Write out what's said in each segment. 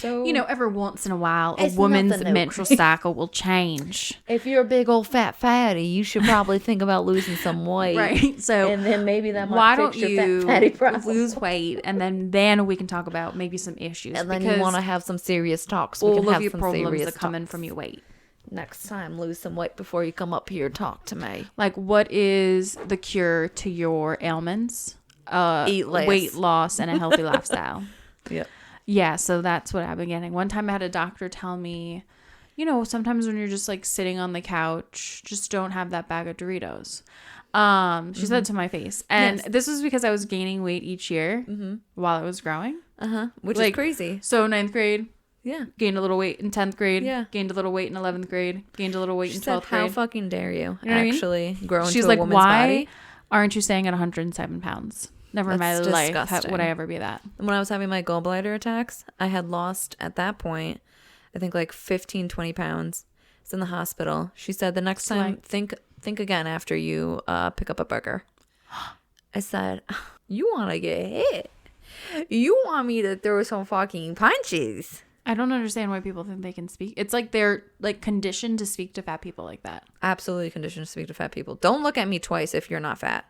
So, every once in a while, a It's woman's nothing new. menstrual cycle will change. if you're a big old fat fatty, you should probably think about losing some weight. Right. So And then maybe that might why fix don't your you fat fatty problem. lose weight, and then we can talk about maybe some issues. And then because you want to have some serious talks. We can all of have your some problems serious that come in talks. from your weight. Next time, lose some weight before you come up here and talk to me. Like, what is the cure to your ailments? Eat less. Weight loss and a healthy lifestyle. Yep. Yeah, so that's what I've been getting. One time I had a doctor tell me, sometimes when you're just like sitting on the couch, just don't have that bag of Doritos. She said to my face. And Yes. this was because I was gaining weight each year while I was growing. Which Like, is crazy. So 9th grade, Yeah. gained a little weight in 10th grade. Yeah. Gained a little weight in 11th grade. Gained a little weight She in said, 12th how grade. fucking dare you, You know what I mean? actually grow into She's a like, woman's why body? aren't you staying at 107 pounds? Never in my That's life disgusting. would I ever be that. When I was having my gallbladder attacks, I had lost at that point, I think like 15, 20 pounds. It's in the hospital. She said the next time, think again after you pick up a burger. I said, you want to get hit? You want me to throw some fucking punches? I don't understand why people think they can speak. It's like they're like conditioned to speak to fat people like that. Absolutely conditioned to speak to fat people. Don't look at me twice if you're not fat.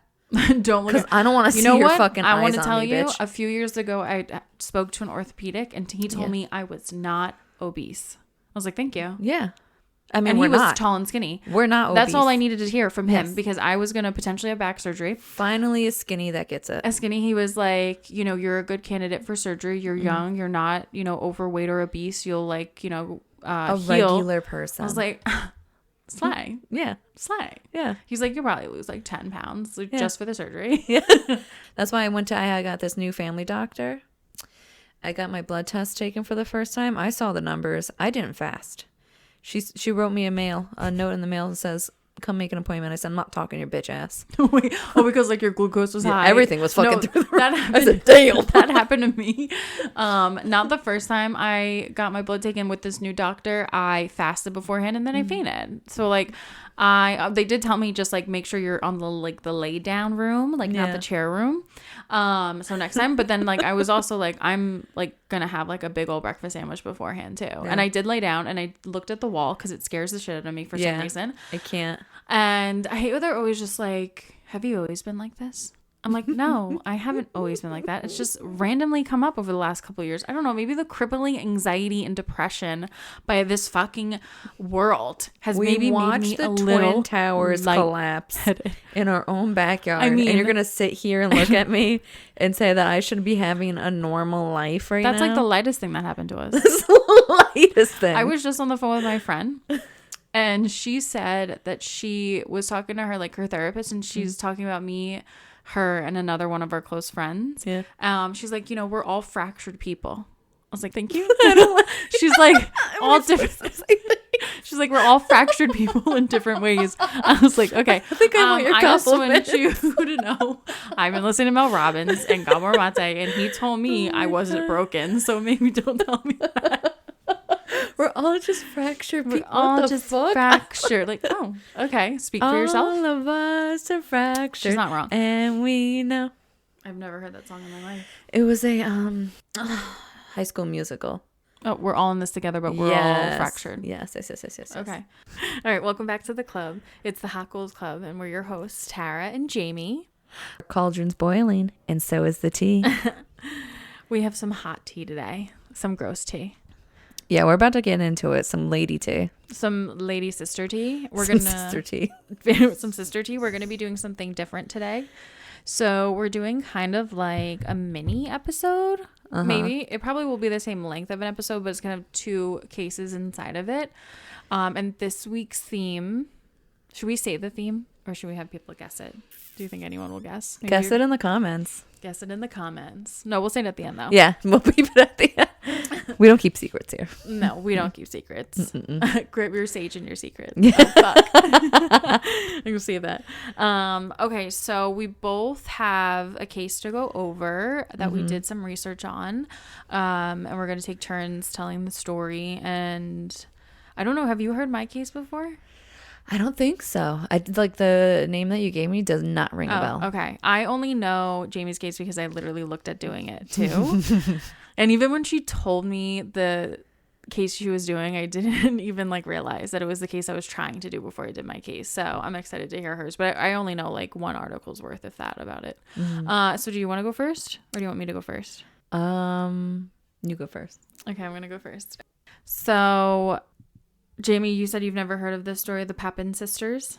Don't look Because at I don't want to see your fucking I eyes want to on tell me, you, bitch. a few years ago, I spoke to an orthopedic and he told me I was not obese. I was like, thank you. Yeah. I mean, And we're he was not. tall and skinny. We're not obese. That's all I needed to hear from him Yes. because I was going to potentially have back surgery. Finally, a skinny that gets it. As skinny, he was like, you're a good candidate for surgery. You're young. You're not, overweight or obese. You'll like, A heal. regular person. I was like, slay. yeah. Slay. Yeah. He's like, you'll probably lose like 10 pounds Yeah. just for the surgery. Yeah. That's why I got this new family doctor. I got my blood test taken for the first time. I saw the numbers. I didn't fast. She wrote me a note in the mail that says, come make an appointment. I said, I'm not talking to your bitch ass. Wait, because like your glucose was high. Everything was fucking through the roof. That happened. I said, damn. That happened to me. Not the first time I got my blood taken with this new doctor. I fasted beforehand and then I fainted. So like they did tell me just like make sure you're on the lay down room, like not the chair room. So next time, but then like I was also like I'm like gonna have like a big old breakfast sandwich beforehand too. And I did lay down and I looked at the wall because it scares the shit out of me for some reason. I can't. And I hate when they're always just like, have you always been like this? I'm like, no, I haven't always been like that. It's just randomly come up over the last couple of years. I don't know, maybe the crippling anxiety and depression by this fucking world has maybe made me a little Twin Towers collapse in our own backyard. I mean, and you're gonna sit here and look at me and say that I should be having a normal life right that's now. like the lightest thing that happened to us. That's the lightest thing. I was just on the phone with my friend. And she said that she was talking to her therapist, and she's talking about me, her, and another one of our close friends. Yeah. She's like, we're all fractured people. I was like, thank you. She's like, all different. She's like, we're all fractured people in different ways. I was like, okay. I think I want your compliment. I just want you to know I've been listening to Mel Robbins and Gabor Mate, and he told me I wasn't broken, so maybe don't tell me that. We're all just fractured people. We're all What the just fuck? fractured. Like, oh, okay. Speak for yourself. All of us are fractured. She's not wrong. And we know. I've never heard that song in my life. It was a High School Musical. Oh, we're all in this together, but we're all fractured. Yes. Okay. All right. Welcome back to the club. It's the Hot Goals Club, and we're your hosts, Tara and Jamie. Cauldron's boiling, and so is the tea. We have some hot tea today. Some gross tea. Yeah, we're about to get into it. Some lady tea. Some lady sister tea. Sister tea. Some sister tea. We're gonna be doing something different today. So we're doing kind of like a mini episode. Maybe it probably will be the same length of an episode, but it's kind of 2 cases inside of it. And this week's theme, should we say the theme or should we have people guess it? Do you think anyone will guess? Maybe Guess it in the comments. Guess it in the comments. No, we'll say it at the end though. Yeah, we'll keep it at the end. We don't keep secrets here. No, we don't keep secrets. Grab your sage and your secrets. Yeah. Oh, fuck. I can see that. Okay, so we both have a case to go over that we did some research on. And we're going to take turns telling the story. And I don't know, have you heard my case before? I don't think so. I like the name that you gave me does not ring a bell. Okay. I only know Jamie's case because I literally looked at doing it too. And even when she told me the case she was doing, I didn't even like realize that it was the case I was trying to do before I did my case. So I'm excited to hear hers, but I only know like one article's worth, if that, about it. So do you want to go first, or do you want me to go first? You go first. Okay, I'm gonna go first. So Jamie, you said you've never heard of this story, the Papin Sisters?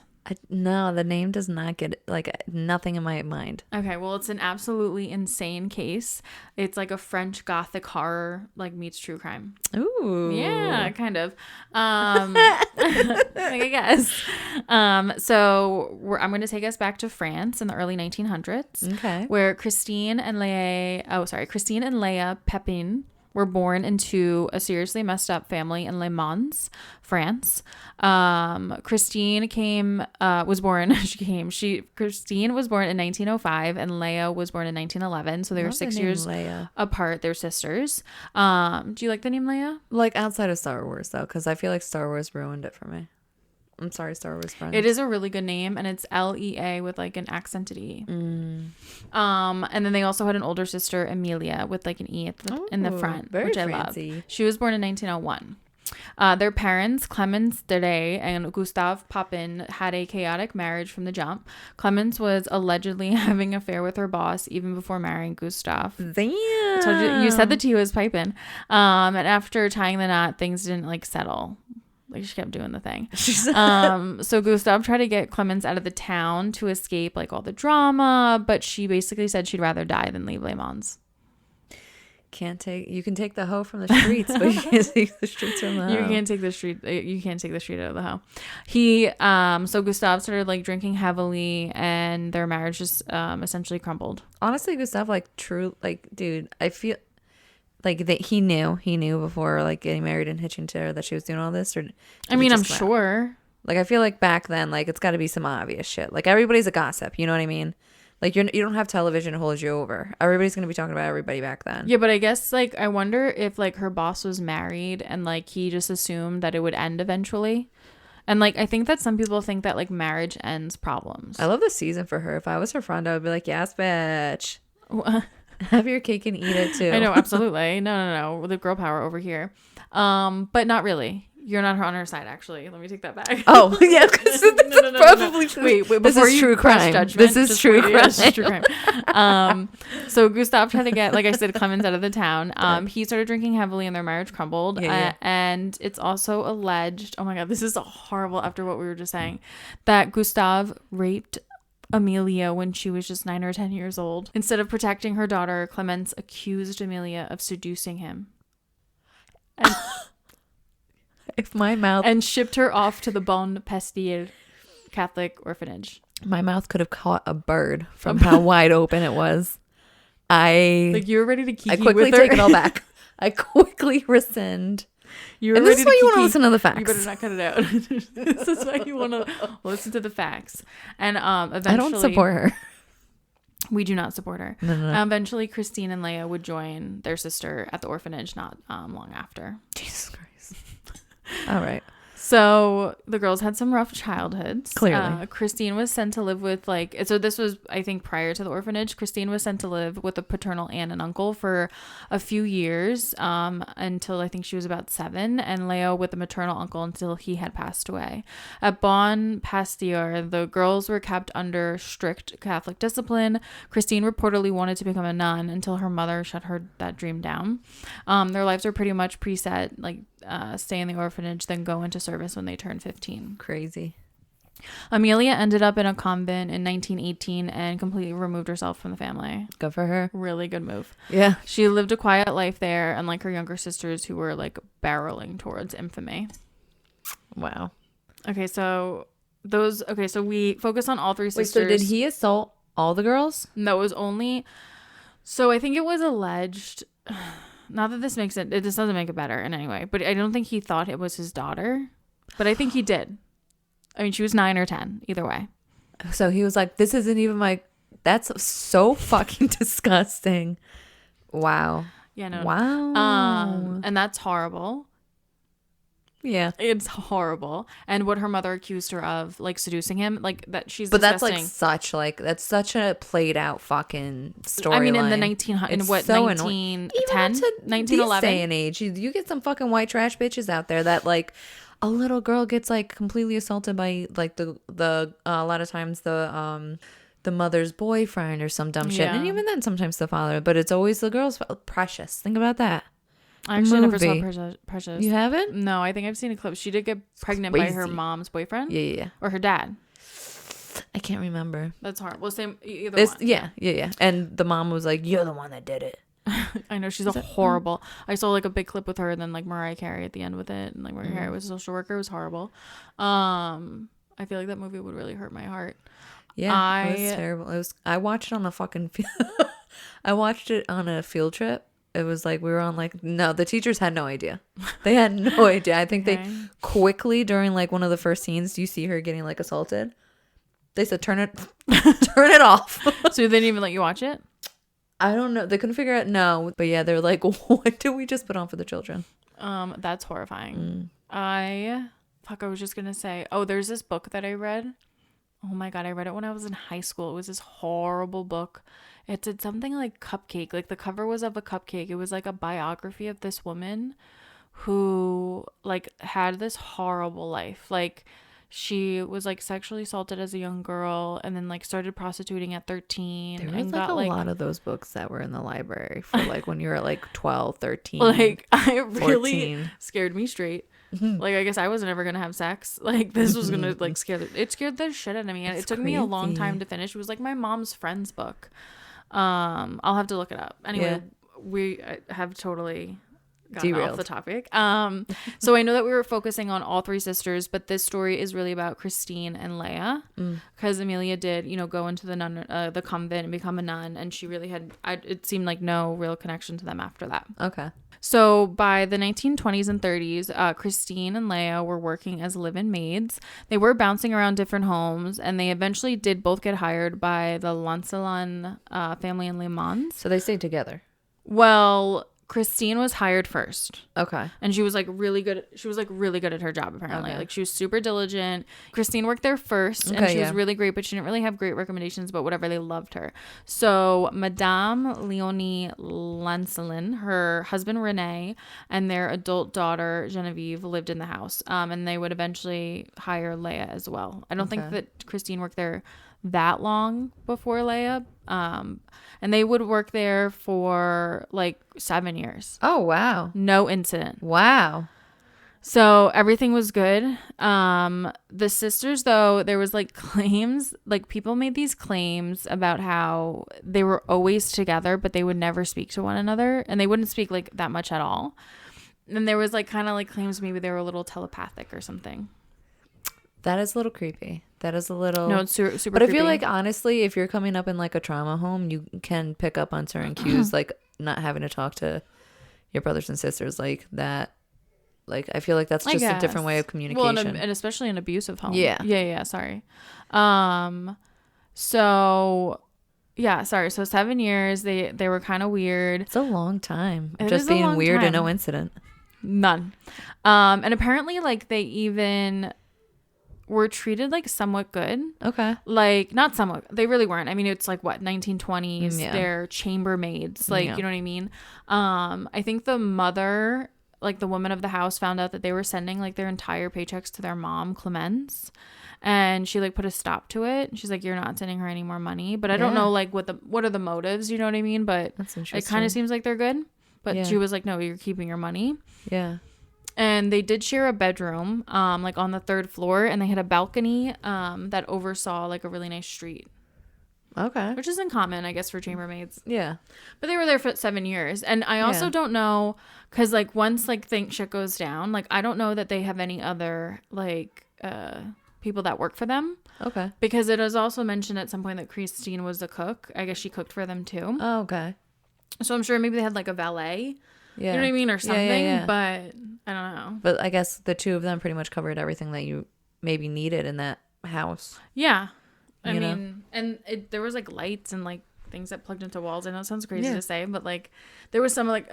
No, the name does not get like nothing in my mind. Okay, well, it's an absolutely insane case. It's like a French Gothic horror, like meets true crime. Ooh, yeah, kind of. Like, I guess. So I'm going to take us back to France in the early 1900s. Okay, where Christine and Leah Papin were born into a seriously messed up family in Le Mans, France. Christine was born in 1905 and Leah was born in 1911. So they were 6 years apart. They're sisters. Do you like the name Leah? Like outside of Star Wars though, because I feel like Star Wars ruined it for me. I'm sorry, Star Wars friends. It is a really good name, and it's Lea with like an accented E. And then they also had an older sister, Amelia, with like an E in the front, which I love. She was born in 1901. Their parents, Clemence Dere and Gustave Papin, had a chaotic marriage from the jump. Clemence was allegedly having an affair with her boss even before marrying Gustave. Damn. You said the T was Papin. And after tying the knot, things didn't like settle. Like she kept doing the thing. So Gustave tried to get Clemence out of the town to escape like all the drama, but she basically said she'd rather die than leave Le Mans. You can take the hoe from the streets, but you can't take the streets from the hoe. You can't take the street out of the hoe. So Gustave started like drinking heavily, and their marriage just essentially crumbled. Honestly, Gustave, like true, like dude, I feel like that he knew before like getting married and hitching to her that she was doing all this, or I mean, I'm sure. Like I feel like back then, like it's got to be some obvious shit. Like everybody's a gossip, you know what I mean? Like you don't have television to hold you over. Everybody's gonna be talking about everybody back then. Yeah, but I guess like I wonder if like her boss was married and like he just assumed that it would end eventually. And like I think that some people think that like marriage ends problems. I love the season for her. If I was her friend, I would be like, yes, bitch. Have your cake and eat it too. I know, absolutely. No. The girl power over here. But not really. You're not on her side, actually. Let me take that back. Oh, yeah, because no. Probably true. Wait, this is true crime. This is true crime. This is true crime. So Gustave tried to get, like I said, Clemens out of the town. He started drinking heavily and their marriage crumbled. And it's also alleged, oh my God, this is horrible after what we were just saying, that Gustave raped Amelia when she was just 9 or 10 years old. Instead of protecting her daughter, Clemence accused Amelia of seducing him. And and shipped her off to the Bon Pasteur Catholic orphanage. My mouth could have caught a bird from how wide open it was. You were ready to kiki. I quickly take it all back. I quickly rescind. This is why you want to listen to the facts. You better not cut it out. This is why you want to listen to the facts. And eventually, I don't support her. We do not support her. No. Eventually, Christine and Leah would join their sister at the orphanage not long after. Jesus Christ. All right. So the girls had some rough childhoods. Clearly. Christine was sent to live with so this was, I think, prior to the orphanage. Christine was sent to live with a paternal aunt and uncle for a few years until I think she was about 7, and Leo with a maternal uncle until he had passed away. At Bon Pasteur, the girls were kept under strict Catholic discipline. Christine reportedly wanted to become a nun until her mother shut that dream down. Their lives were pretty much preset, stay in the orphanage, then go into service when they turned 15. Crazy. Amelia ended up in a convent in 1918 and completely removed herself from the family. Good for her. Really good move. Yeah. She lived a quiet life there, unlike her younger sisters who were barreling towards infamy. Wow. Okay, so we focus on all 3 sisters. Wait, so did he assault all the girls? No, it was only... So I think it was alleged... Not that this doesn't make it better in any way, but I don't think he thought it was his daughter, but I think he did. I mean, she was 9 or 10, either way. So he was like, this isn't even that's so fucking disgusting. Wow. Yeah, no. Wow. And that's horrible. Yeah. It's horrible. And what her mother accused her of, like, seducing him, like, that she's But disgusting. that's such a played out fucking story. I mean, in the line. 1910, 1911? This day and age, you get some fucking white trash bitches out there that, like, a little girl gets, like, completely assaulted by, like, the a lot of times the mother's boyfriend or some dumb shit. Yeah. And even then, sometimes the father. But it's always the girl's Precious. Think about that. I actually never saw Movie. Precious. You haven't? No, I think I've seen a clip. She did get pregnant by her Crazy. mom's boyfriend. Yeah. Or her dad. I can't remember. That's hard. Well, same, either one. Yeah. And the mom was like, "You're the one that did it." I know, she's horrible. I saw, like, a big clip with her and then, like, Mariah Carey at the end with it, and, like, Mariah Carey was a social worker. It was horrible. I feel like that movie would really hurt my heart. Yeah, it was terrible. I watched it on a fucking I watched it on a field trip. It was like we were on, like, no, the teachers had no idea. They had no idea. I think they quickly, during, like, one of the first scenes, you see her getting, like, assaulted. They said, turn it off. So they didn't even let you watch it? I don't know. They couldn't figure out. No. But yeah, they're like, what did we just put on for the children? That's horrifying. I was just going to say, there's this book that I read. Oh my God, I read it when I was in high school. It was this horrible book. It did something like cupcake. Like, the cover was of a cupcake. It was like a biography of this woman who, like, had this horrible life. Like, she was, like, sexually assaulted as a young girl and then, like, started prostituting at 13. There was, and like, got, a lot of those books that were in the library for, like, when you were, like, 12, 13, like, I really 14. scared me straight. Like, I guess I was never gonna have sex. Like, this was gonna, like, scared the shit out of me. And it took me a long time to finish. It was, like, my mom's friend's book. I'll have to look it up. Anyway, we have totally gotten off the topic. So I know that we were focusing on all three sisters, but this story is really about Christine and Leah, because Amelia did, go into the convent and become a nun, and she really had, it seemed like no real connection to them after that. Okay. So by the 1920s and 30s, Christine and Leah were working as live-in maids. They were bouncing around different homes, and they eventually did both get hired by the Lancelin family in Le Mans. So they stayed together. Well, Christine was hired first. Okay. And she was, like, really good. She was, like, really good at her job, apparently. Okay. Like, she was super diligent. Christine worked there first, and she was really great, but she didn't really have great recommendations, but whatever, they loved her. So Madame Leonie Lancelin, her husband Rene, and their adult daughter Genevieve lived in the house. And they would eventually hire Leah as well. I don't think that Christine worked there that long before Leah. And they would work there for, like, 7 years. Oh, wow. No incident. Wow. So everything was good. The sisters, though, there was, like, claims, like, people made these claims about how they were always together, but they would never speak to one another, and they wouldn't speak, like, that much at all. And there was, like, kind of, like, claims maybe they were a little telepathic or something. That is a little creepy. That is a little... No, it's super But creepy. I feel like, honestly, if you're coming up in, like, a trauma home, you can pick up on certain cues, like, not having to talk to your brothers and sisters like that. Like, I feel like that's just a different way of communication. Well, and especially an abusive home. Yeah. Yeah, sorry. So 7 years, they were kind of weird. It's a long time. It just being weird and no incident. None. And apparently, like, they even were treated, like, somewhat good. Okay. Like, not somewhat. They really weren't. I mean, it's like, what, 1920s? Yeah. They're chambermaids. Like, you know what I mean? I think the mother, like, the woman of the house, found out that they were sending, like, their entire paychecks to their mom, Clemence. And she, like, put a stop to it. She's like, you're not sending her any more money. But I don't know, like, what are the motives? You know what I mean? But that's interesting. It kind of seems like they're good. But she was like, no, you're keeping your money. Yeah. And they did share a bedroom, like, on the 3rd floor, and they had a balcony that oversaw, like, a really nice street. Okay. Which isn't common, I guess, for chambermaids. Yeah. But they were there for 7 years. And I also don't know, because, like, once, like, shit goes down, like, I don't know that they have any other, like, people that work for them. Okay. Because it was also mentioned at some point that Christine was the cook. I guess she cooked for them, too. Oh, okay. So I'm sure maybe they had, like, a valet. Yeah. You know what I mean? Or something. Yeah. But I don't know. But I guess the two of them pretty much covered everything that you maybe needed in that house. Yeah. I mean, and there was, like, lights and, like, things that plugged into walls. I know it sounds crazy to say, but, like, there was some, like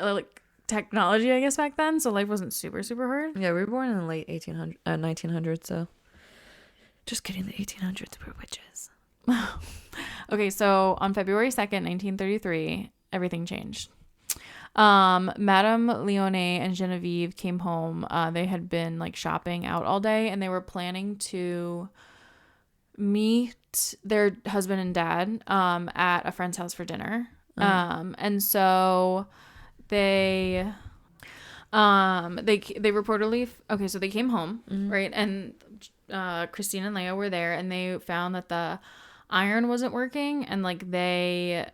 technology, I guess, back then. So life wasn't super, super hard. Yeah, we were born in the late 1900s, so just kidding, the 1800s were witches. Okay, so on February 2nd, 1933, everything changed. Madame Leone and Genevieve came home. They had been like shopping out all day, and they were planning to meet their husband and dad at a friend's house for dinner. And so they reportedly, okay, so they came home, right? And Christine and Leah were there, and they found that the iron wasn't working, and like they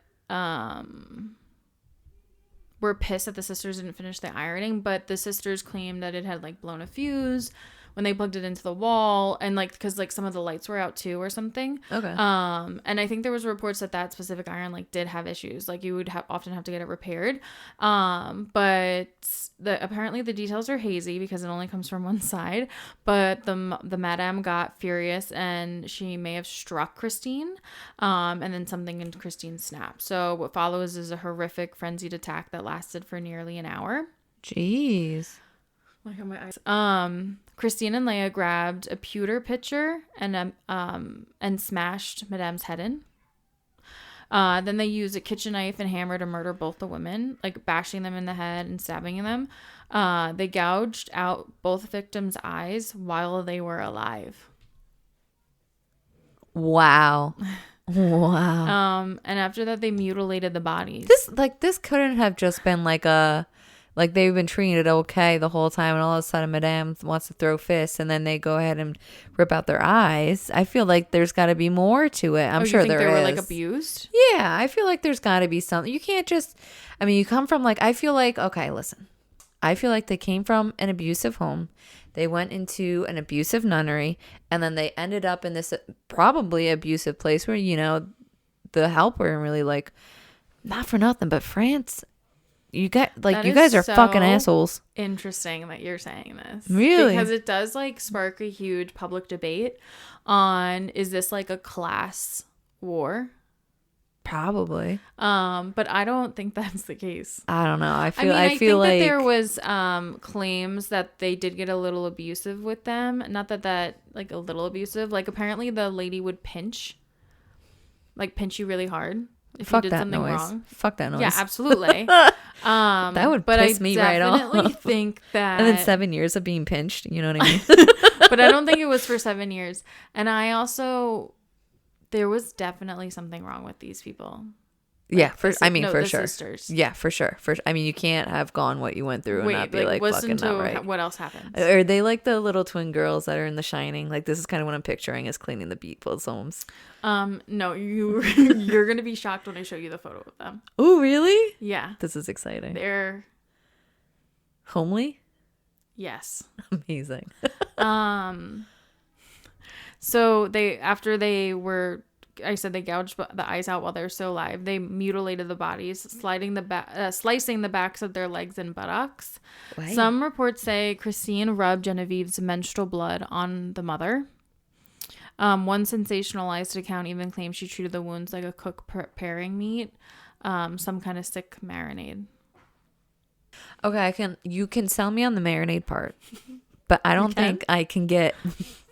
were pissed that the sisters didn't finish the ironing, but the sisters claimed that it had like blown a fuse when they plugged it into the wall, and like because like some of the lights were out too or something. Okay. And I think there was reports that specific iron like did have issues, like you would often have to get it repaired. But apparently the details are hazy because it only comes from one side. But the madame got furious, and she may have struck Christine, and then something in Christine snapped. So what follows is a horrific frenzied attack that lasted for nearly an hour. Jeez. Look at my eyes. Christine and Leah grabbed a pewter pitcher and smashed Madame's head in. Then they used a kitchen knife and hammer to murder both the women, like bashing them in the head and stabbing them. They gouged out both victims' eyes while they were alive. Wow. Wow. And after that, they mutilated the bodies. This couldn't have just been like they've been treating it okay the whole time, and all of a sudden Madame wants to throw fists, and then they go ahead and rip out their eyes. I feel like there's got to be more to it. I'm sure there is. They were like abused? Yeah, I feel like there's got to be something. You can't just, I mean, you come from like, I feel like, okay, listen. I feel like they came from an abusive home. They went into an abusive nunnery, and then they ended up in this probably abusive place where, you know, the help weren't really like, not for nothing, but France. You guys are fucking assholes. Interesting that you're saying this. Really? Because it does like spark a huge public debate on, is this like a class war? Probably. But I don't think that's the case. I don't know. I think like that there was claims that they did get a little abusive with them. Not that like a little abusive. Like apparently the lady would pinch you really hard. If you did something wrong. Fuck that noise. Yeah, absolutely. That would piss me right off. I definitely think that. And then 7 years of being pinched, you know what I mean? But I don't think it was for 7 years. And there was definitely something wrong with these people. Yeah, for sure. Sisters. Yeah, for sure. I mean, you can't have gone what you went through and not be like fucking not right. What else happened? Are they like the little twin girls that are in The Shining? Like this is kind of what I'm picturing as cleaning the people's homes. No, you're gonna be shocked when I show you the photo of them. Oh, really? Yeah. This is exciting. They're homely? Yes. Amazing. So I said they gouged the eyes out while they're still alive. They mutilated the bodies, slicing the backs of their legs and buttocks. Right. Some reports say Christine rubbed Genevieve's menstrual blood on the mother. One sensationalized account even claims she treated the wounds like a cook preparing meat, some kind of sick marinade. Okay, you can sell me on the marinade part, but I don't think I can get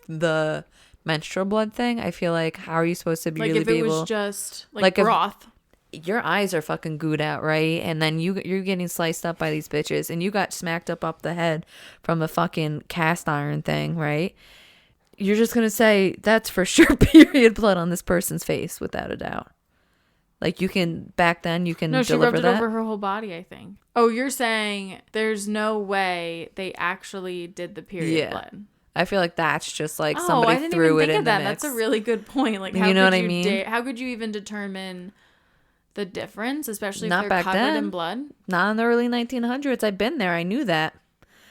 the menstrual blood thing. I feel like, how are you supposed to be like really if it was just like broth? Your eyes are fucking gooed out, right? And then you're getting sliced up by these bitches, and you got smacked up the head from a fucking cast iron thing, right? You're just gonna say that's for sure period blood on this person's face without a doubt. Like back then you can No, she deliver rubbed it that over her whole body, I think. Oh, you're saying there's no way they actually did the period blood. I feel like that's just like somebody threw it in the mix. That's a really good point. Like, how I mean? How could you even determine the difference, especially if they're covered in blood? Not in the early 1900s. I've been there. I knew that.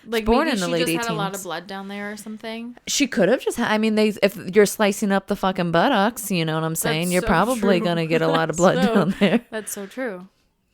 Like born maybe in the she late just 18s. had a lot of blood down there or something. She could have just had. I mean, if you're slicing up the fucking buttocks, you know what I'm saying? You're probably gonna get a lot of blood down there. That's so true.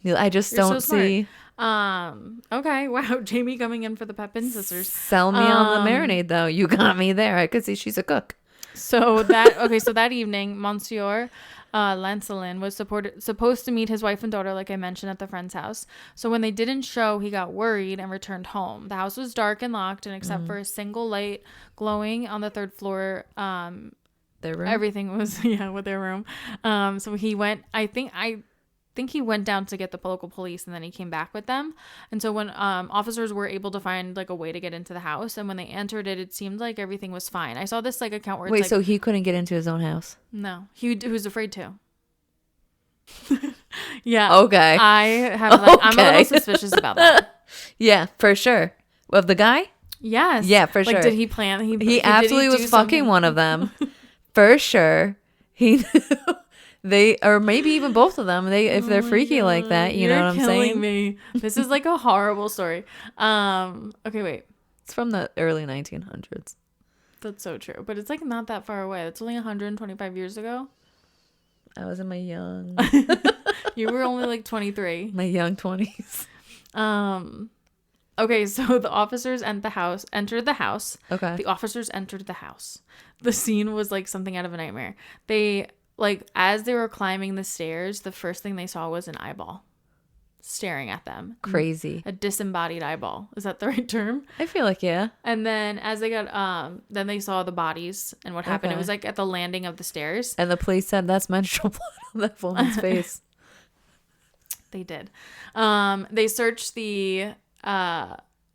I just don't see. Okay. Wow. Jamie coming in for the Papin Sisters. Sell me on the marinade, though. You got me there. I could see she's a cook. So that evening, Monsieur Lancelin, was supposed to meet his wife and daughter, like I mentioned, at the friend's house. So when they didn't show, he got worried and returned home. The house was dark and locked, and except for a single light glowing on the third floor, their room? everything was with their room. So he went. I think he went down to get the local police, and then he came back with them. And so when officers were able to find like a way to get into the house, and when they entered it, it seemed like everything was fine. I saw this like account where it's Wait, like, so he couldn't get into his own house? no, he was afraid to. Yeah. Okay. I'm a little suspicious about that. Yeah, for sure. Of the guy? Yes. Yeah, for sure. Like, did he plan? He absolutely was fucking one of them. For sure. He knew. They, or maybe even both of them, if they're freaky like that, you know what I'm saying? Me. This is like a horrible story. Okay, wait. It's from the early 1900s. That's so true. But it's like not that far away. It's only 125 years ago. I was in my young... You were only like 23. My young 20s. Okay, so the officers entered the house. Okay. The officers entered the house. The scene was like something out of a nightmare. They... Like, as they were climbing the stairs, the first thing they saw was an eyeball staring at them. Crazy. A disembodied eyeball. Is that the right term? I feel like, yeah. And then as they got, then they saw the bodies and what happened. Okay. It was like at the landing of the stairs. And the police said that's menstrual blood on that woman's face. They did. They searched the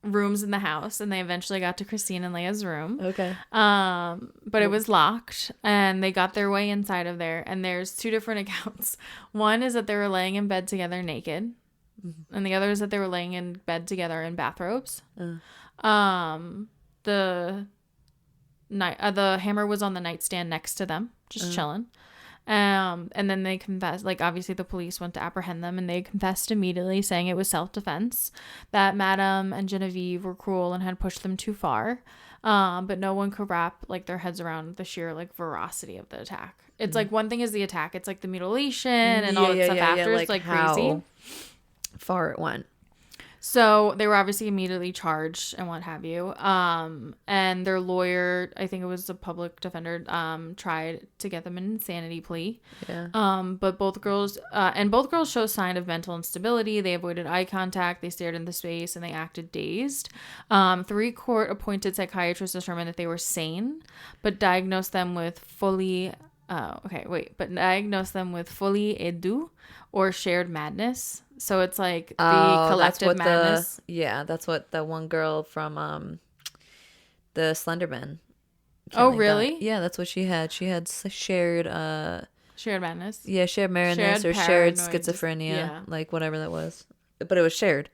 rooms in the house, and they eventually got to Christine and Leah's room. Okay. But it was locked, and they got their way inside of there. And there's two different accounts. One is that they were laying in bed together naked, and the other is that they were laying in bed together in bathrobes. The hammer was on the nightstand next to them, just chilling. And then they confessed, like, obviously the police went to apprehend them, and they confessed immediately, saying it was self-defense, that Madame and Genevieve were cruel and had pushed them too far. But no one could wrap like their heads around the sheer like veracity of the attack. It's like, one thing is the attack, it's like the mutilation and all that stuff after. It's like crazy far it went. So they were obviously immediately charged and what have you. And their lawyer, I think it was a public defender, tried to get them an insanity plea. Yeah. But both girls show sign of mental instability. They avoided eye contact. They stared into space and they acted dazed. 3 court-appointed psychiatrists determined that they were sane, but diagnosed them with folie edu or shared madness. So it's like the collective madness. That's what the one girl from the Slender Man. Oh, really? Yeah, that's what she had. She had shared madness. Yeah, shared madness or shared schizophrenia, like whatever that was. But it was shared.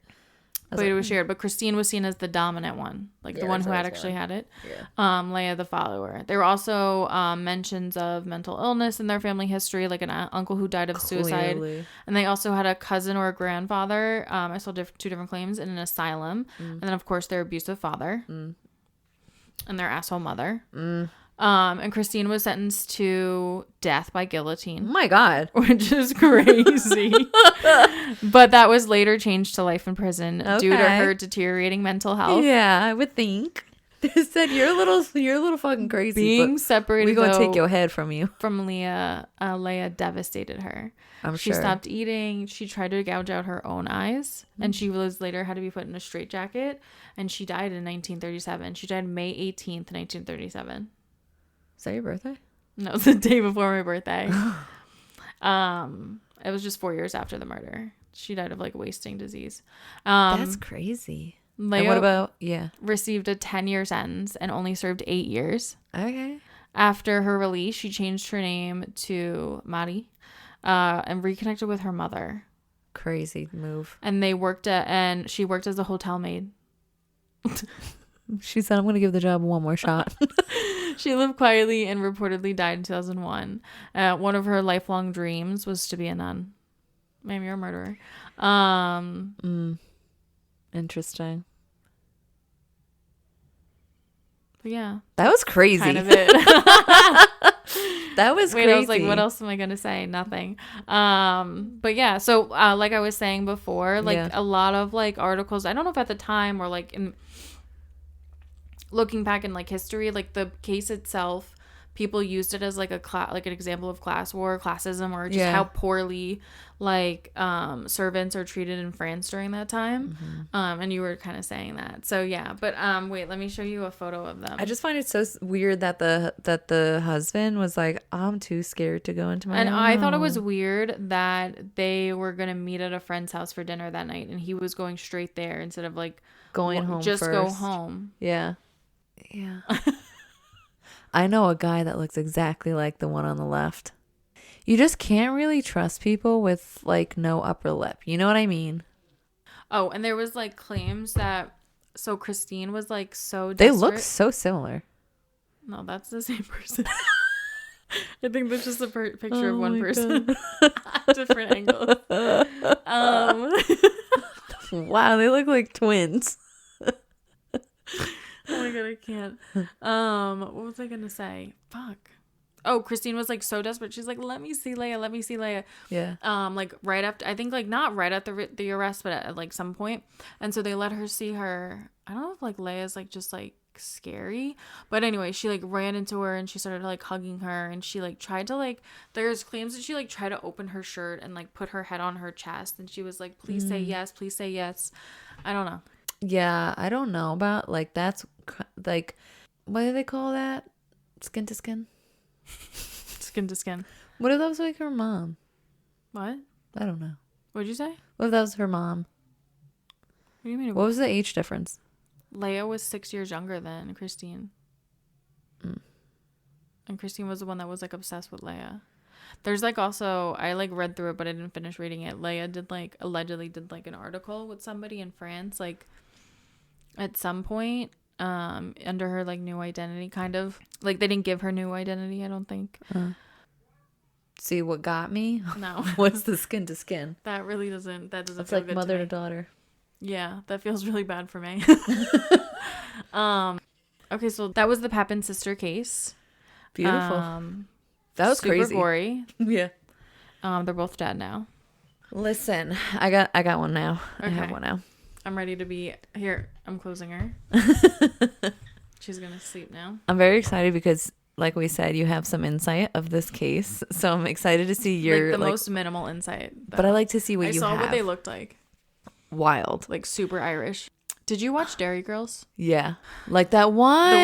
It was shared. But Christine was seen as the dominant one, like the one who had actually had it. Yeah. Leah the follower. There were also mentions of mental illness in their family history, like an uncle who died of suicide, and they also had a cousin or a grandfather. I saw 2 different claims in an asylum, and then of course their abusive father and their asshole mother. And Christine was sentenced to death by guillotine. Oh my God. Which is crazy. But that was later changed to life in prison due to her deteriorating mental health. Yeah, I would think. They said you're a little fucking crazy. Being separated, we're gonna take your head from you. From Leah, Leah devastated her. I'm she sure. She stopped eating. She tried to gouge out her own eyes, and she was later had to be put in a straitjacket. And she died in 1937. She died May 18th, 1937. Is that your birthday? No, it's the day before my birthday. It was just 4 years after the murder. She died of like wasting disease. That's crazy. Leah and what about received a 10-year sentence and only served 8 years. Okay. After her release, she changed her name to Mari, and reconnected with her mother. Crazy move. And she worked as a hotel maid. She said, I'm going to give the job one more shot. She lived quietly and reportedly died in 2001. One of her lifelong dreams was to be a nun. Ma'am, you're a murderer. Interesting. But yeah. That was crazy. Kind of it. That was crazy. I was like, what else am I going to say? Nothing. But yeah, so like I was saying before, like a lot of like articles, I don't know if at the time or like in looking back in like history, like the case itself people used it as like like an example of class war, classism, or just how poorly like servants are treated in France during that time. And you were kind of saying that. So yeah, but wait, let me show you a photo of them. I just find it so weird that the husband was like, I'm too scared to go into my And own I thought it was home. weird that they were gonna meet at a friend's house for dinner that night, and he was going straight there instead of like going home just first. go home. Yeah. I know a guy that looks exactly like the one on the left. You just can't really trust people with like no upper lip. You know what I mean? Oh, and there was like claims that so Christine was like so They desperate. look so similar. No, that's the same person. I think that's just a picture of one person. Different angles. Wow, they look like twins. Oh my god, I can't. What was I gonna say? Fuck. Oh, Christine was like so desperate. She's like, let me see Leia. Let me see Leia. Yeah. Like right after, I think like not right at the arrest, but at like some point. And so they let her see her. I don't know if like Leia's like just like scary, but anyway, she like ran into her and she started like hugging her, and she like tried to like, there's claims that she like tried to open her shirt and like put her head on her chest, and she was like, please say yes, please say yes. I don't know. Yeah, I don't know about like that's like, what do they call that? Skin to skin? Skin to skin. What if that was like her mom? What? I don't know. What'd you say? What if that was her mom? What do you mean? What was the age difference? Leia was 6 years younger than Christine. And Christine was the one that was like obsessed with Leia. There's like also, I like read through it, but I didn't finish reading it. Leia did like allegedly did like an article with somebody in France, like at some point, under her like new identity, kind of like they didn't give her new identity, I don't think. See what got me? No. What's the skin to skin? That really doesn't It's feel like good mother to to daughter. Yeah, that feels really bad for me. Okay, so that was the Papin sister case. Beautiful. That was super crazy. Gory. Yeah. They're both dead now. Listen, I got one now. Okay. I have one now. I'm ready to be here. I'm closing her. She's gonna sleep now. I'm very excited because, like we said, you have some insight of this case. So I'm excited to see your like the most minimal insight. Though. But I like to see what I you saw have. what they looked like. Wild. Like super Irish. Did you watch Dairy Girls? Yeah. Like that one. The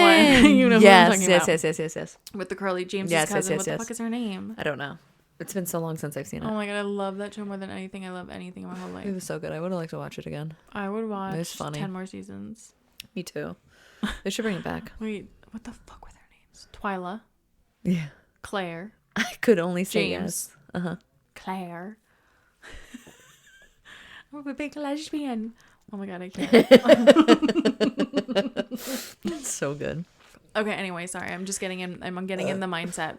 one. You know yes, who I'm talking about. Yes. With the curly James's Yes, cousin. yes, What the yes. fuck is her name? I don't know. It's been so long since I've seen it. Oh my god, I love that show more than anything. I love anything in my whole It life. was so good. I would have liked to watch it again. I would watch It was funny. 10 more seasons. Me too. They should bring it back. Wait, what the fuck were their names? Twyla, Yeah. Claire, I could only say James. yes. Claire. I'm a big lesbian. Oh my god, I can't. It's so good. Okay, anyway, sorry. I'm just getting in. I'm getting in the mindset.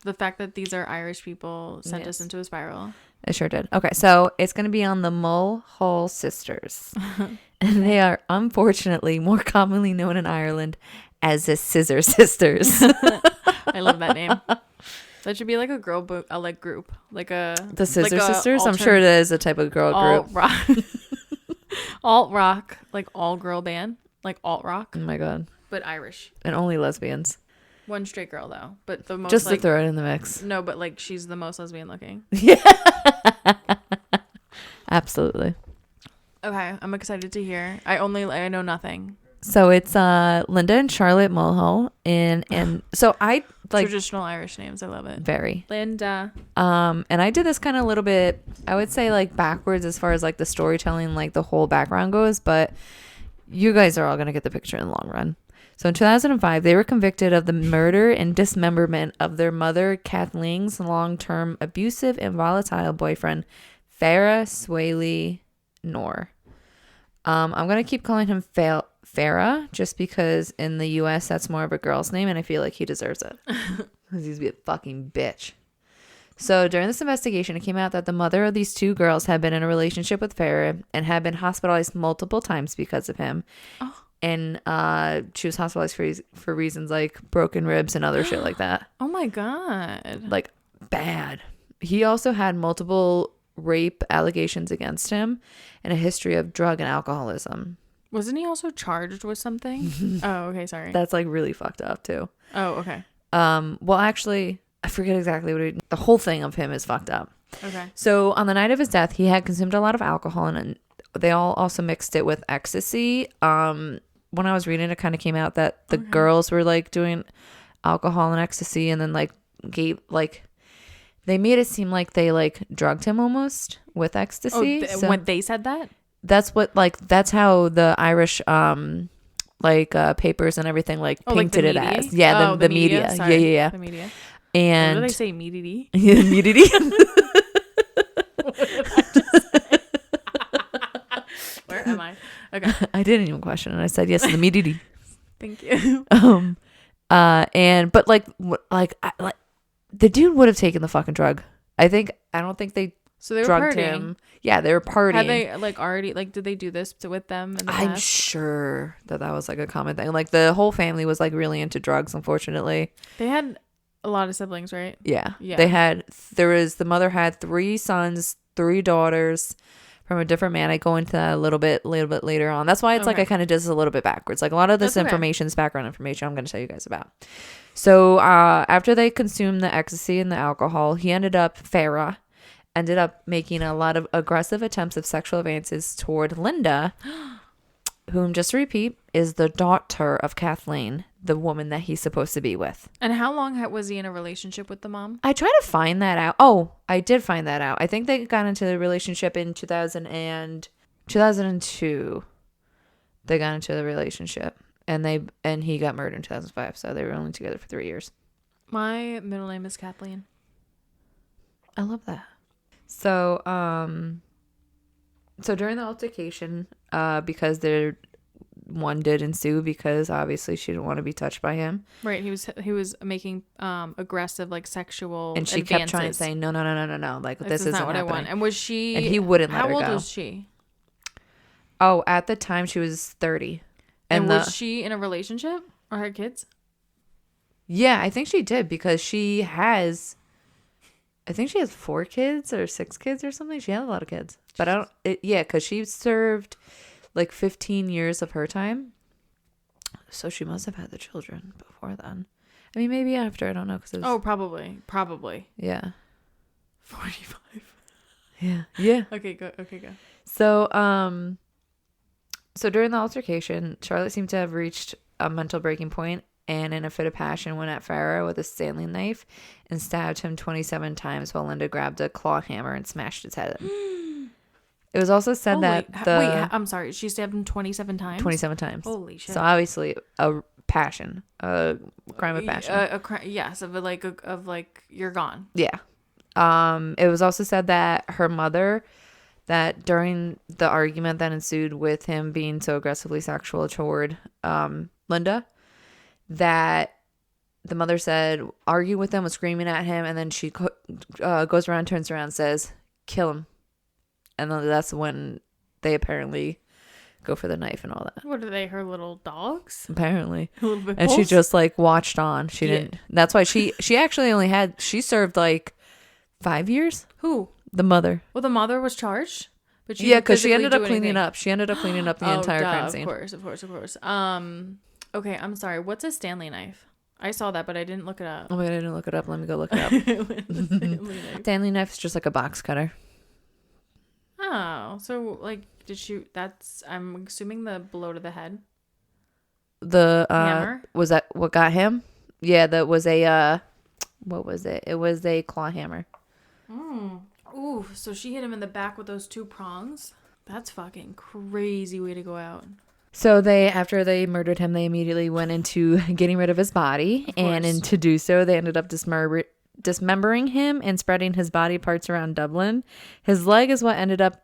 The fact that these are Irish people sent us into a spiral. It sure did. Okay, so it's going to be on the Mulhall Sisters. And they are unfortunately more commonly known in Ireland as the Scissor Sisters. I love that name. That should be like a girl book, like group, like a The Scissor like Sisters? I'm sure it is a type of girl group. Alt rock, like all girl band, like alt rock, Oh my god. but Irish. And only lesbians. One straight girl though, but the most Just like, to throw it in the mix. no, but like she's the most lesbian looking. Yeah. Absolutely. Okay, I'm excited to hear. I know nothing. So it's Linda and Charlotte Mulhall, and so I like Traditional Irish names. I love it. very. Linda. And I did this kind of a little bit, I would say like backwards as far as like the storytelling, like the whole background goes, but you guys are all going to get the picture in the long run. So in 2005, they were convicted of the murder and dismemberment of their mother, Kathleen's long-term abusive and volatile boyfriend, Farah Swaley Noor. I'm going to keep calling him Farah just because in the U.S. that's more of a girl's name, and I feel like he deserves it because he's a fucking bitch. So during this investigation, it came out that the mother of these two girls had been in a relationship with Farah and had been hospitalized multiple times because of him. Oh. And she was hospitalized for reasons like broken ribs and other shit like that. Oh my god. Like bad. He also had multiple rape allegations against him and a history of drug and alcoholism. Wasn't he also charged with something? Oh, okay, sorry. That's like really fucked up too. Oh, okay. Well, actually, I forget exactly the whole thing of him is fucked up. Okay. So on the night of his death, he had consumed a lot of alcohol, and they all also mixed it with ecstasy. When I was reading, it kind of came out that the girls were like doing alcohol and ecstasy, and then like gave like they made it seem like they like drugged him almost with ecstasy. When they said that, that's how the Irish papers and everything like painted it as. Yeah, the media. Sorry. Yeah. The media. And what do they say? Meaty. Yeah, meaty. Where am I? Okay. I didn't even question it. I said yes, the meaty. Thank you. The dude would have taken the fucking drug. I don't think they So they were drugged partying. him. Yeah, they were partying. Had they like already like did they do this with them in the I'm past? sure that was like a common thing. Like the whole family was like really into drugs, unfortunately. They had a lot of siblings, right? Yeah. Yeah. The mother had 3 sons, 3 daughters from a different man. I go into that a little bit later on. That's why it's like I kind of did this a little bit backwards. Like a lot of this information is background information I'm going to tell you guys about. So after they consumed the ecstasy and the alcohol, Farah ended up making a lot of aggressive attempts of sexual advances toward Linda, whom, just to repeat, is the daughter of Kathleen, the woman that he's supposed to be with. And how long was he in a relationship with the mom? I tried to find that out. Oh, I did find that out. I think they got into the relationship in 2002. They got into the relationship, and he got murdered in 2005. So they were only together for 3 years. My middle name is Kathleen. I love that. So, so during the altercation, because one did ensue because obviously she didn't want to be touched by him. Right. He was making aggressive like sexual and she advances. kept trying to say no. Like this isn't not what happening. I want. And was she? And he wouldn't let her go. How old was she? Oh, at the time she was 30. And was she in a relationship or had kids? Yeah, I think she did because I think she has 4 kids or 6 kids or something. She had a lot of kids. But because she served like 15 years of her time. So she must have had the children before then. I mean, maybe after. I don't know. Probably. Yeah. 45. Yeah. Okay, go. So, so during the altercation, Charlotte seemed to have reached a mental breaking point and in a fit of passion went at Farah with a Stanley knife and stabbed him 27 times while Linda grabbed a claw hammer and smashed his head in. It was also said wait, I'm sorry. She stabbed him 27 times? 27 times. Holy shit. So obviously a crime of passion. Yes, of you're gone. Yeah. It was also said that her mother, that during the argument that ensued with him being so aggressively sexual toward Linda, that the mother said, argue with him, was screaming at him, and then she goes around, turns around, says, kill him. And then that's when they apparently go for the knife and all that. What are they, her little dogs? Apparently. A little bit and she just like watched on. She didn't. That's why she actually she served like 5 years. Who? The mother. Well, the mother was charged? But because she ended up cleaning up. She ended up cleaning up the entire crime scene. Of course. Okay, I'm sorry. What's a Stanley knife? I saw that, but I didn't look it up. Oh my God, I didn't look it up. Let me go look it up. Stanley knife is just like a box cutter. Oh, so like I'm assuming the blow to the head. The hammer? Was that what got him? Yeah, that was a what was it? It was a claw hammer. Ooh, so she hit him in the back with those 2 prongs? That's fucking crazy way to go out. So after they murdered him, they immediately went into getting rid of his body, and to do so, they ended up dismembering him and spreading his body parts around Dublin. His leg is what ended up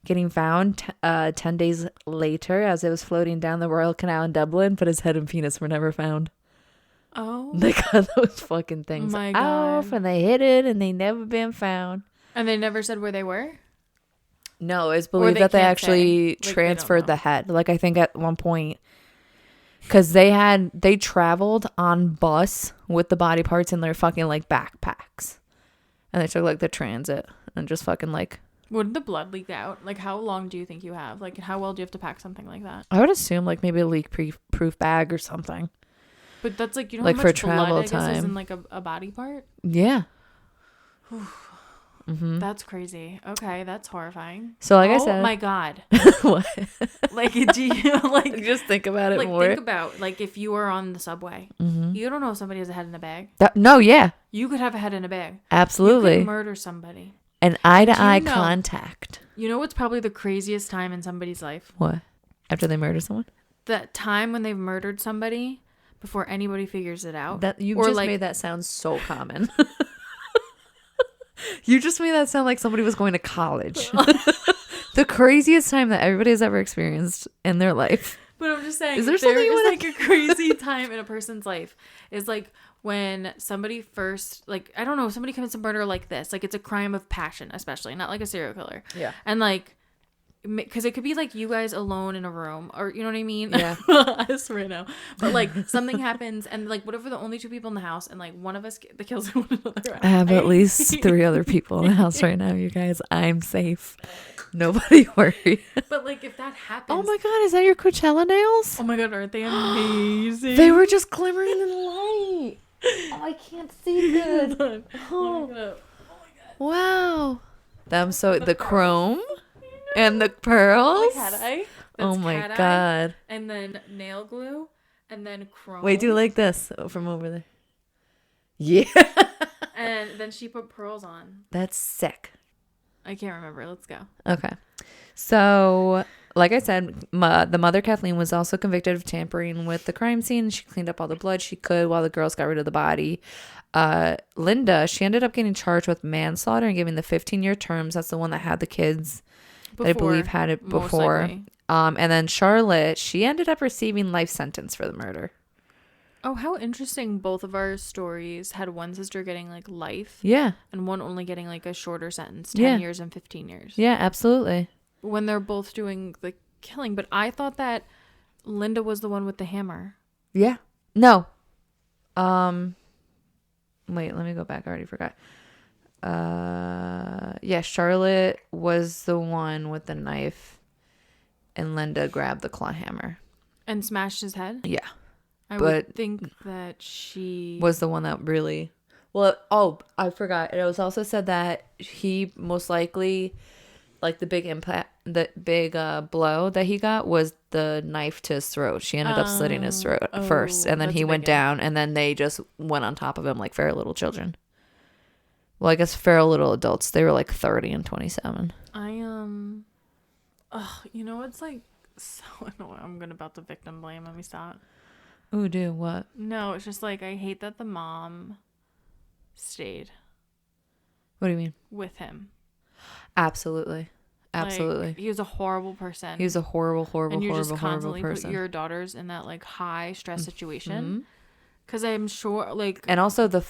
getting found 10 days later as it was floating down the Royal Canal in Dublin, but his head and penis were never found. Oh. They got those fucking things off and they hid it and they never been found. And they never said where they were? No, it's believed that they actually transferred the head. Like I think at one point, because they traveled on bus with the body parts in their fucking like backpacks, and they took like the transit and just fucking like. Wouldn't the blood leak out? Like how long do you think you have? Like how well do you have to pack something like that? I would assume like maybe a leak proof bag or something. But that's like, you know, like how for much travel blood, I guess, is time. in like a body part. Yeah. That's crazy. Okay, that's horrifying. So like I Oh said, my God. what? Like, do you like Just think about it like more. think about like if you were on the subway, you don't know if somebody has a head in a bag. No, yeah, You could have a head in a bag. You absolutely. could murder somebody. An eye-to-eye Do you know- contact. You know what's probably the craziest time in somebody's life? What? After they murder someone? The time when they've murdered somebody before anybody figures it out. That you Or just like, made that sound so common. You just made that sound like somebody was going to college. The craziest time that everybody has ever experienced in their life. But I'm just saying, Is there something you is wanna- like a crazy time in a person's life is like when somebody first, like, I don't know, somebody commits a murder like this. Like, it's a crime of passion, especially, not like a serial killer. Yeah. And like, because it could be like you guys alone in a room, or you know what I mean? Yeah. Us right now. But like something happens, and like what if we're the only two people in the house, and like one of us kills one another? I have at least 3 other people in the house right now, you guys. I'm safe. Nobody worry. But like if that happens, Oh my God, is that your Coachella nails? oh my God, aren't they amazing? They were just glimmering in the light. Oh, I can't see good. Oh. Oh, wow. Them so the chrome and the pearls. Cat eye. Oh That's my cat eye, God. and then nail glue, and then chrome. Wait, do like this from over there. Yeah. And then she put pearls on. That's sick. I can't remember. Let's go. Okay. So, like I said, the mother, Kathleen, was also convicted of tampering with the crime scene. She cleaned up all the blood she could while the girls got rid of the body. Linda, she ended up getting charged with manslaughter and giving the 15-year terms. That's the one that had the kids that I believe had it before. And then Charlotte, she ended up receiving life sentence for the murder. Oh, how interesting. Both of our stories had one sister getting like life. Yeah. And one only getting like a shorter sentence, 10 Yeah. years and 15 years. Yeah, absolutely. When they're both doing the killing. But I thought that Linda was the one with the hammer. Yeah. No. Wait, let me go back. I already forgot. Yeah, Charlotte was the one with the knife and Linda grabbed the claw hammer. And smashed his head? Yeah. I But would think that she was the one that really well, I forgot. It was also said that he most likely, like, the big impact, the big blow that he got was the knife to his throat. She ended up slitting his throat first, and then that's he a went big down, and then they just went on top of him like feral little children. Well, I guess feral little adults. They were like 30 and 27. you know, it's like so annoying. I'm about to victim blame. Let me stop. Ooh, dude, what? No, it's just like I hate that the mom stayed What do you mean? with him. Absolutely. Absolutely. Like, he was a horrible person. He was a horrible, horrible, and you horrible, just horrible constantly person. put your daughters in that like high stress situation. Because I'm sure, like, And also their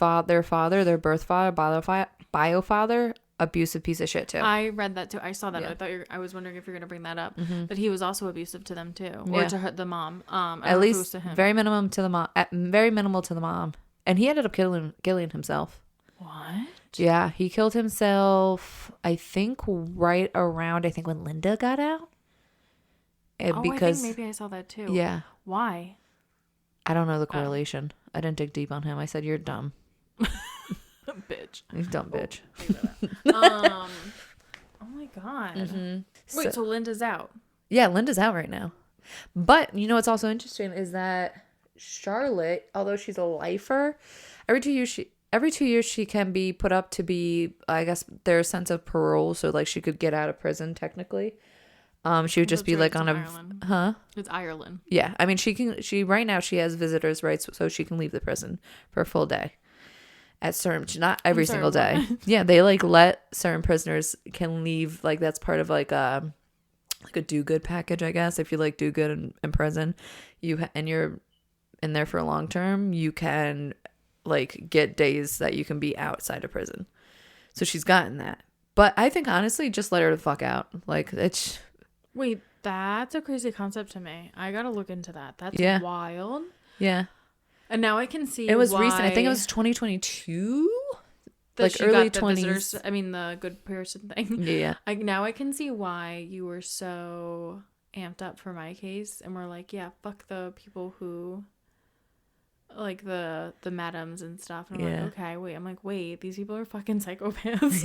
birth father, bio father, abusive piece of shit too. I read that too. I saw that. Yeah. I was wondering if you're gonna bring that up. That he was also abusive to them too, or Yeah. to the mom. I don't At know if it least was to him. very minimal to the mom. Very minimal to the mom, and he ended up killing himself. What? Yeah, he killed himself. I think right around when Linda got out. Because I think maybe I saw that too. yeah, Why? I don't know the correlation. I didn't dig deep on him. I said you're dumb. Bitch. You dumb bitch. Oh my god. Wait, so Linda's out. Yeah, Linda's out right now. But you know what's also interesting is that Charlotte, although she's a lifer, every 2 years she can be put up to be, I guess, their sense of parole, so like she could get out of prison technically. She would just That's be right, like on a Ireland. It's Ireland. Yeah, I mean she right now she has visitors rights, so she can leave the prison for a full day. At certain, not every single day. Yeah, they like let certain prisoners can leave, like that's part of like a do good package, I guess. If you like do good in prison, and you're in there for a long term, you can like get days that you can be outside of prison. So she's gotten that. But I think honestly, just let her the fuck out. Like it's. Wait, that's a crazy concept to me. I gotta look into that. That's wild. Yeah. And now I can see it was why recent. I think it was 2022. that like she early got the 20s. visitors, I mean the good person thing. Yeah. Now I can see why you were so amped up for my case and we're like, yeah, fuck the people who like the madams and stuff, and I'm Yeah. like, okay, wait. I'm like, wait, these people are fucking psychopaths.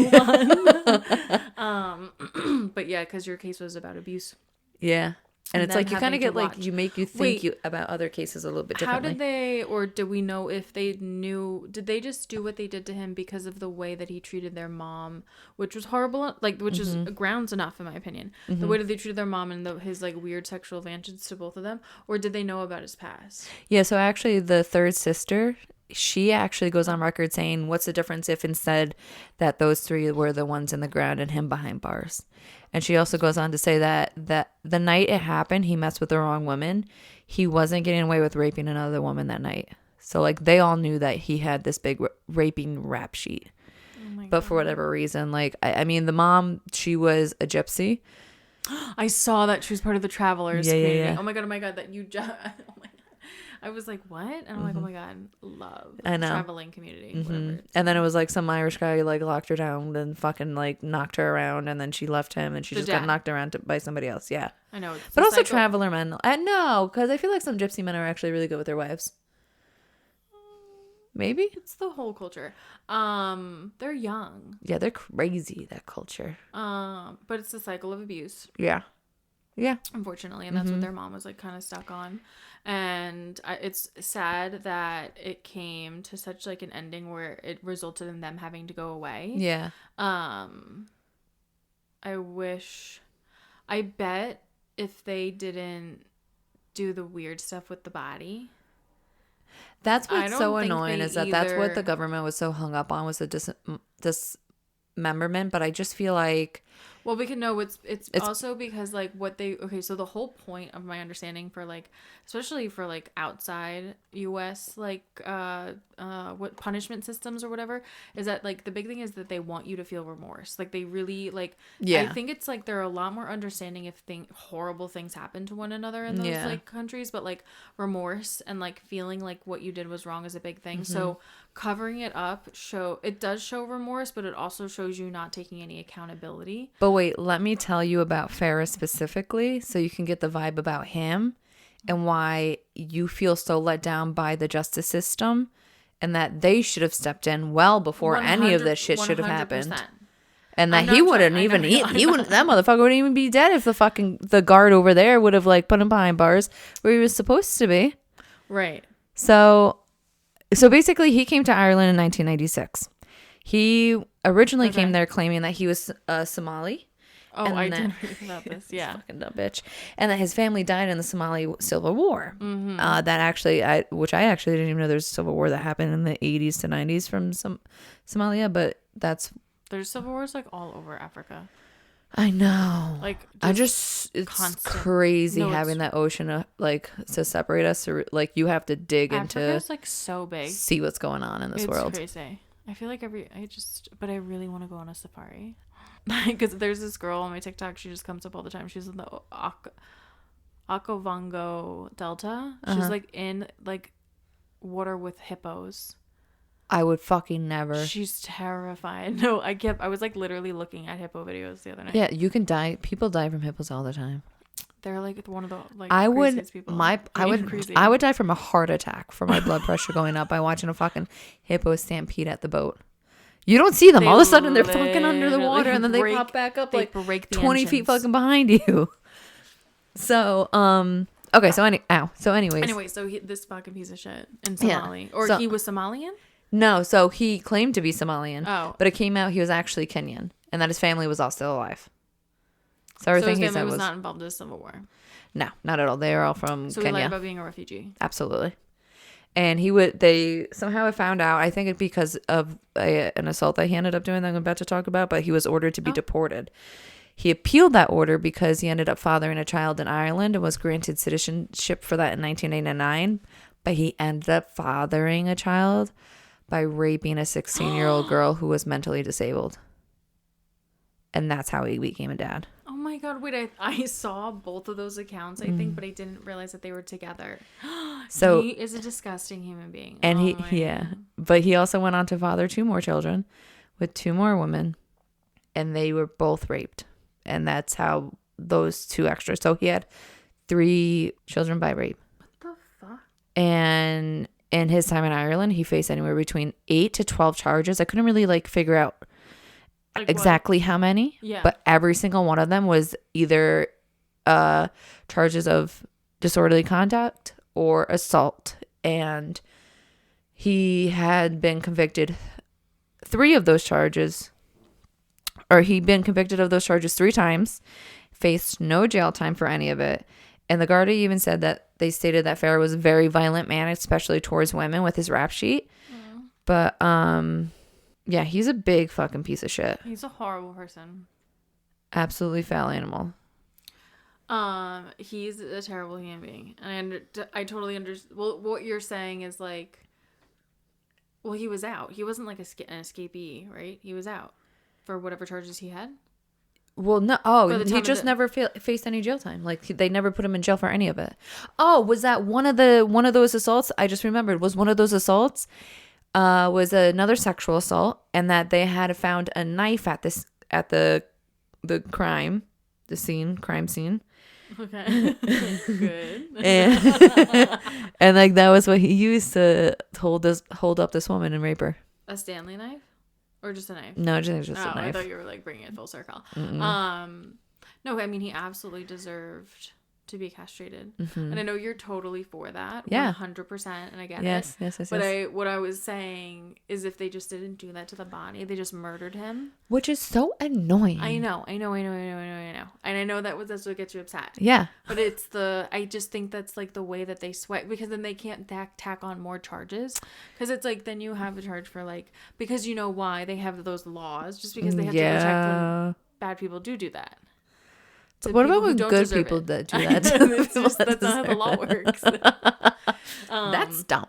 But yeah, because your case was about abuse. Yeah. And it's then like you kind of having get to like watch. you make you think Wait. you about other cases a little bit How differently. did they, or do we know if they knew? Did they just do what they did to him because of the way that he treated their mom, which was horrible, like which is grounds enough in my opinion. The way that they treated their mom and his like weird sexual advances to both of them, or did they know about his past? Yeah, so actually the third sister, she actually goes on record saying, what's the difference if instead that those three were the ones in the ground and him behind bars? And she also goes on to say that the night it happened, he messed with the wrong woman. He wasn't getting away with raping another woman that night. So like they all knew that he had this big raping rap sheet. Oh my But for whatever reason, like, I mean, the mom, she was a gypsy. I saw that she was part of the travelers Yeah, community. yeah. Oh my god, that you just. Oh my god. I was like, what? And I'm like, oh my god, love I know. traveling community. Whatever. And then it was like some Irish guy like locked her down and fucking like knocked her around, and then she left him and she The just got dad. knocked around by somebody else. Yeah. I know. But also traveler men. No, because I feel like some gypsy men are actually really good with their wives. Maybe. It's the whole culture. They're young. Yeah, they're crazy, that culture. But it's a cycle of abuse. Yeah. Yeah. Unfortunately, and that's what their mom was like kind of stuck on. And it's sad that it came to such like an ending where it resulted in them having to go away. Yeah. I bet if they didn't do the weird stuff with the body. That's I what's don't so think annoying they is that's what either- the government was so hung up on, was the dismemberment. But I just feel like Well, we can know it's also because like so the whole point of my understanding for like, especially for like outside US like what punishment systems or whatever, is that like the big thing is that they want you to feel remorse. Like they really like, Yeah. I think it's like they're a lot more understanding if horrible things happen to one another in those Yeah. like countries, but like remorse and like feeling like what you did was wrong is a big thing. So covering it up does show remorse, but it also shows you not taking any accountability. But wait, let me tell you about Ferris specifically so you can get the vibe about him and why you feel so let down by the justice system, and that they should have stepped in well before any of this shit should have happened. 100%. And that I'm he not wouldn't trying- I even know, he wouldn't, that motherfucker wouldn't even be dead if the guard over there would have like put him behind bars where he was supposed to be. Right. So basically he came to Ireland in 1996. He originally came there claiming that he was Somali. Oh, And I that- didn't read about this. Yeah. Fucking dumb bitch. And that his family died in the Somali Civil War. That actually, which I actually didn't even know there's a civil war that happened in the 80s to 90s from Somalia, but There's civil wars like all over Africa. I know. Like it's constant. crazy No, having that ocean like to separate us. Or, like you have to dig Africa's into like so big. see what's going on in this world. It's crazy. I feel like but I really want to go on a safari. Because there's this girl on my TikTok, she just comes up all the time. She's in the Okavango Delta. She's like in like water with hippos. I would fucking never. She's terrified. No, I was like literally looking at hippo videos the other night. Yeah, you can die. People die from hippos all the time. They're like one of the like I would craziest people. Crazy. I would die from a heart attack from my blood pressure going up by watching a fucking hippo stampede at the boat. You don't see them. All of a sudden they're fucking under the water and then they pop back up like break the 20 feet engines. fucking behind you. So, okay, so anyways. So this fucking piece of shit in Yeah. Somali. Or So- he was Somalian? No, so he claimed to be Somalian. Oh. But it came out he was actually Kenyan and that his family was all still alive. So So everything his he family said was was not involved in the Civil War. no, not at all. They are all from So he lied Kenya. about being a refugee. Absolutely. And they somehow found out, I think it because of an assault that he ended up doing that I'm about to talk about, but he was ordered to be deported. He appealed that order because he ended up fathering a child in Ireland and was granted citizenship for that in 1989. But he ended up fathering a child by raping a 16-year-old girl who was mentally disabled. And that's how he became a dad. Oh my god, wait, I saw both of those accounts, I think, but I didn't realize that they were together. So he is a disgusting human being. and Oh my but he also went on to father 2 more children with 2 more women, and they were both raped. And that's how those 2 extras. So he had 3 children by rape. What the fuck? And in his time in Ireland, he faced anywhere between 8 to 12 charges. I couldn't really like figure out Like exactly what? how many. Yeah. But every single one of them was either charges of disorderly conduct or assault. And he had been convicted 3 of those charges, or he'd been convicted of those charges 3 times, faced no jail time for any of it. And the Garda even said that they stated that Farrah was a very violent man, especially towards women with his rap sheet. But, yeah, he's a big fucking piece of shit. He's a horrible person. Absolutely foul animal. He's a terrible human being. And I totally understand. Well, what you're saying is like, well, he was out. He wasn't like an escapee, right? He was out for whatever charges he had. Well, no. Oh, he just never faced any jail time. Like they never put him in jail for any of it. Oh, was that one of those assaults? I just remembered. Was one of those assaults was another sexual assault, and that they had found a knife at the crime scene. Okay. Good. And like that was what he used to hold up this woman and rape her. A Stanley knife? Or just a knife? No, I just think it's just a knife. I thought you were like bringing it full circle. Mm-mm. No, I mean he absolutely deserved to be castrated, and I know you're totally for that. Yeah, 100%, and I get it. Yes. But what I was saying is, if they just didn't do that to the body, they just murdered him, which is so annoying. I know, and I know that's what gets you upset. Yeah, but I just think that's like the way that they sweat, because then they can't tack on more charges, because it's like then you have a charge for like, because you know why they have those laws, just because they have to protect when bad people do that. But what about with good people that do that? That's not how the law works. That's dumb.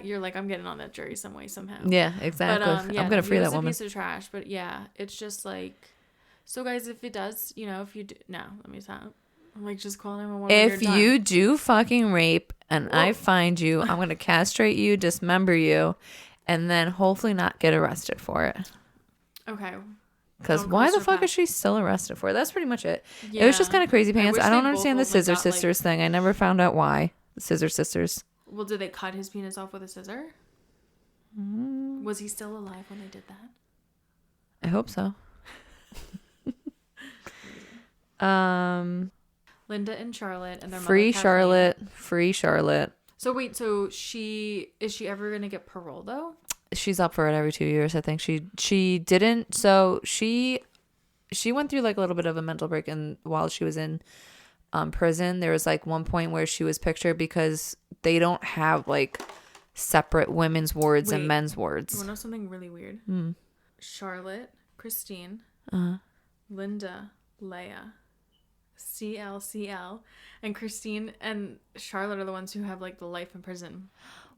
You're like, I'm getting on that jury some way, somehow. Yeah, exactly. But, I'm gonna free that woman. Piece of trash, but yeah, it's just like, so guys, if it does, if you do, no, let me stop. I'm like, just call 911. If you do fucking rape and I find you, I'm gonna castrate you, dismember you, and then hopefully not get arrested for it. Okay. Because why the fuck is she still arrested for it? That's pretty much it. Yeah. It was just kind of crazy pants. I don't understand the Scissor Sisters thing. I never found out why. The Scissor Sisters. Well, did they cut his penis off with a scissor? Was he still alive when they did that? I hope so. Linda and Charlotte and their Free mother, Charlotte. Free Charlotte. So wait, is she ever gonna get parole though? She's up for it every 2 years. I think she didn't. So she went through like a little bit of a mental break, and while she was in prison, there was like one point where she was pictured, because they don't have like separate women's wards and men's wards. You want to know something really weird? Charlotte, Christine, Linda, Leia, CL, and Christine and Charlotte are the ones who have like the life in prison.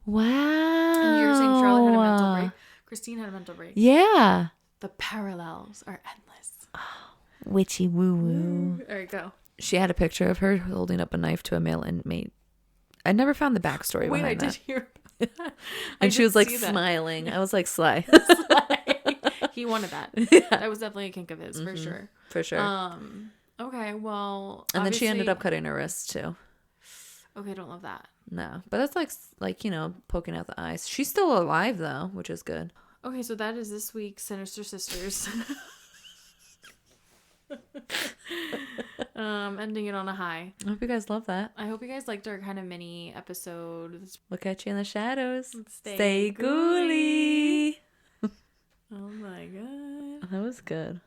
Wow. And you're saying Charlotte had a mental break. Christine had a mental break. Yeah. The parallels are endless. Oh, witchy woo woo. All right, go. She had a picture of her holding up a knife to a male inmate. I never found the backstory behind that. Wait, I did hear that. And she was like smiling. I was like, Sly. He wanted that. Yeah. That was definitely a kink of his, for sure. For sure. Okay, well, and then she ended up cutting her wrist too. Okay, don't love that. No, but that's like poking out the eyes. She's still alive though, which is good. Okay, so that is this week's Sinister Sisters. Ending it on a high. I hope you guys love that. I hope you guys liked our kind of mini episode. Look at you in the shadows. Stay ghouly. ghouly. Oh my god. That was good.